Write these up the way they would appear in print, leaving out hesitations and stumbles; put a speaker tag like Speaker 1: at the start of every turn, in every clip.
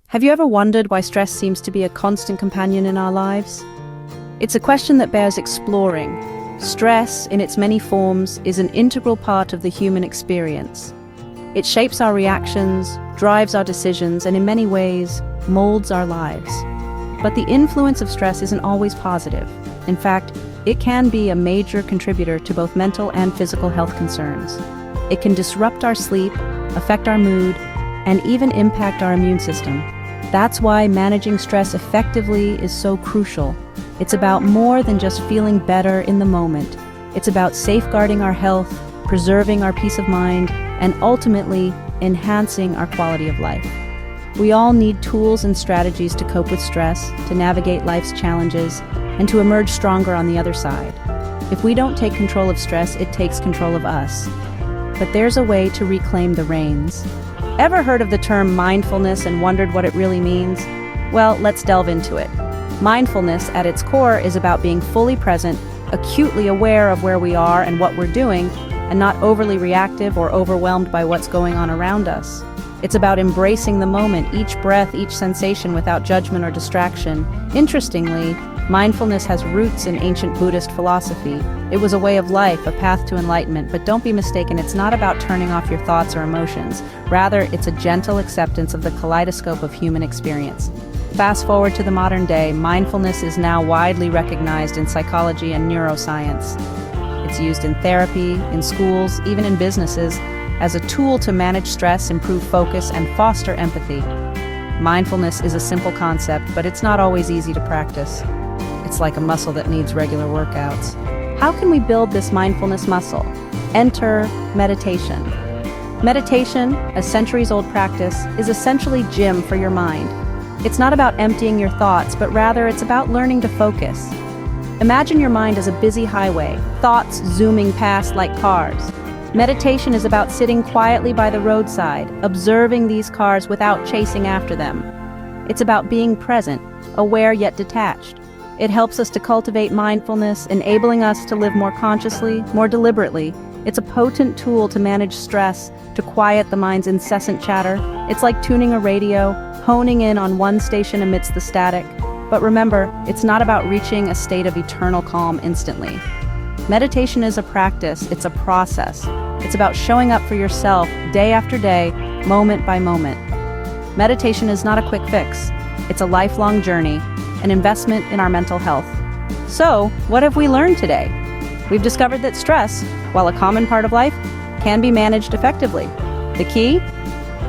Speaker 1: Have you ever wondered why stress seems to be a constant companion in our lives? It's a question that bears exploring. Stress, in its many forms, is an integral part of the human experience. It shapes our reactions, drives our decisions, and in many ways, molds our lives. But the influence of stress isn't always positive. In fact, it can be a major contributor to both mental and physical health concerns. It can disrupt our sleep, affect our mood, and even impact our immune system. That's why managing stress effectively is so crucial. It's about more than just feeling better in the moment. It's about safeguarding our health, preserving our peace of mind, and ultimately enhancing our quality of life. We all need tools and strategies to cope with stress, to navigate life's challenges, and to emerge stronger on the other side. If we don't take control of stress, it takes control of us. But there's a way to reclaim the reins. Ever heard of the term mindfulness and wondered what it really means? Well, let's delve into it. Mindfulness, at its core, is about being fully present, acutely aware of where we are and what we're doing, and not overly reactive or overwhelmed by what's going on around us. It's about embracing the moment, each breath, each sensation without judgment or distraction. Interestingly, mindfulness has roots in ancient Buddhist philosophy. It was a way of life, a path to enlightenment, but don't be mistaken, it's not about turning off your thoughts or emotions. Rather, it's a gentle acceptance of the kaleidoscope of human experience. Fast forward to the modern day, mindfulness is now widely recognized in psychology and neuroscience. It's used in therapy, in schools, even in businesses, as a tool to manage stress, improve focus, and foster empathy. Mindfulness is a simple concept, but it's not always easy to practice. It's like a muscle that needs regular workouts. How can we build this mindfulness muscle? Enter meditation. Meditation, a centuries-old practice, is essentially gym for your mind. It's not about emptying your thoughts, but rather it's about learning to focus. Imagine your mind as a busy highway, thoughts zooming past like cars. Meditation is about sitting quietly by the roadside, observing these cars without chasing after them. It's about being present, aware yet detached. It helps us to cultivate mindfulness, enabling us to live more consciously, more deliberately. It's a potent tool to manage stress, to quiet the mind's incessant chatter. It's like tuning a radio, honing in on one station amidst the static. But remember, it's not about reaching a state of eternal calm instantly. Meditation is a practice, it's a process. It's about showing up for yourself day after day, moment by moment. Meditation is not a quick fix. It's a lifelong journey, an investment in our mental health. So, what have we learned today? We've discovered that stress, while a common part of life, can be managed effectively. The key?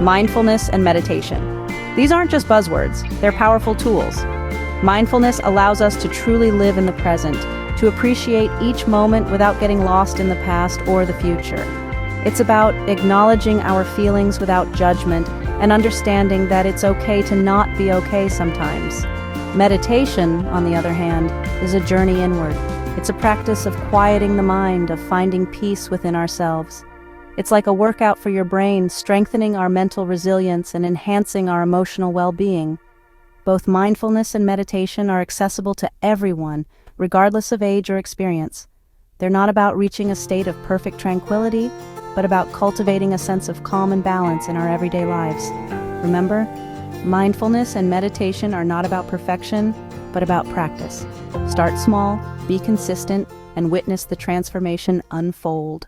Speaker 1: Mindfulness and meditation. These aren't just buzzwords, they're powerful tools. Mindfulness allows us to truly live in the present, to appreciate each moment without getting lost in the past or the future. It's about acknowledging our feelings without judgment and understanding that it's okay to not be okay sometimes. Meditation, on the other hand, is a journey inward. It's a practice of quieting the mind, of finding peace within ourselves. It's like a workout for your brain, strengthening our mental resilience and enhancing our emotional well-being. Both mindfulness and meditation are accessible to everyone, regardless of age or experience. They're not about reaching a state of perfect tranquility, but about cultivating a sense of calm and balance in our everyday lives. Remember, mindfulness and meditation are not about perfection, but about practice. Start small, be consistent, and witness the transformation unfold.